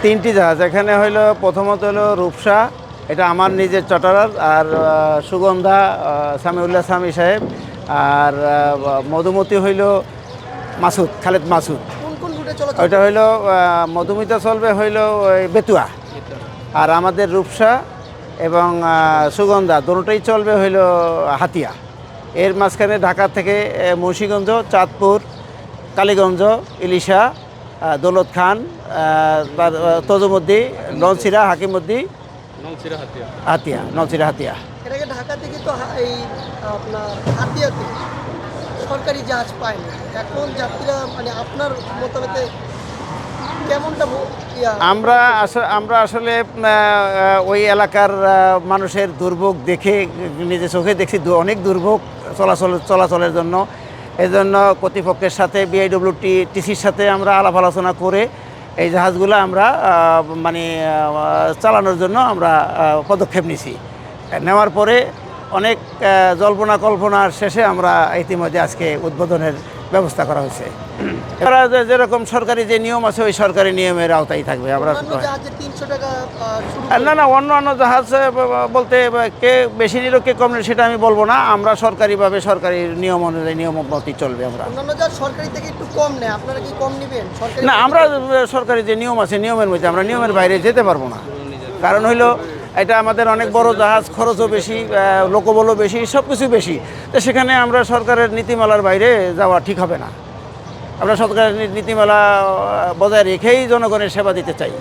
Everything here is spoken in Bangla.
তিনটি জাহাজ এখানে হইলো, প্রথমত হলো রূপসা, এটা আমার নিজের চটারার, আর সুগন্ধা সামিউল্লাহ সামি সাহেব, আর মধুমতি হইল মাসুদ, খালেদ মাসুদ। কোন কোন রুটে চলাচল ওইটা হইলো মধুমিতা চলবে হইলো ওই বেতুয়া, আর আমাদের রূপসা এবং সুগন্ধা দুটোই চলবে হইলো হাতিয়া। এর মাঝখানে ঢাকা থেকে মুন্সিগঞ্জ, চাঁদপুর, কালীগঞ্জ, ইলিশা, দৌলত খান, তজুমুদ্দি, নলছিরা, হাকিমুদ্দি, হাতিয়া, নলছিরা হাতিয়া। এর আগে ঢাকা থেকে তো এই আপনার হাতিয়াতে সরকারি জাহাজ পায়নি। এখন যাত্রীরা মানে আপনার মতামতে কেমনটা আমরা আসলে ওই এলাকার মানুষের দুর্ভোগ দেখে নিজে চোখে দেখছি, অনেক দুর্ভোগ চলাচলের জন্য। এজন্য কর্তৃপক্ষের সাথে বিআইডব্লিউটিসির সাথে আমরা আলাপ আলোচনা করে এই জাহাজগুলো আমরা মানে চালানোর জন্য আমরা পদক্ষেপ নিছি। নেওয়ার পরে অনেক জল্পনা কল্পনার শেষে আমরা ইতিমধ্যে আজকে উদ্বোধনের ব্যবস্থা করা হয়েছে। এরা যেরকম সরকারি যে নিয়ম আছে ওই সরকারি নিয়মের আওতায় থাকবে। আমরা না অন্যান্য জাহাজ বলতে কে বেশি নিল কে কম নিল সেটা আমি বলবো না। আমরা সরকারিভাবে সরকারি নিয়ম অনুযায়ী নিয়ম মতই চলবে। আমরা সরকারি থেকে একটু কম নেয়, আপনারা কি কম নেবেন? না, আমরা সরকারি যে নিয়ম আছে নিয়মের মধ্যে, আমরা নিয়মের বাইরে যেতে পারবো না। কারণ হইলো এটা আমাদের অনেক বড় জাহাজ, খরচও বেশি, লোকবলও বেশি, সব কিছু বেশি। তো সেখানে আমরা সরকারের নীতিমালার বাইরে যাওয়া ঠিক হবে না। আমরা সরকারের নীতিমালা বজায় রেখেই জনগণের সেবা দিতে চাই।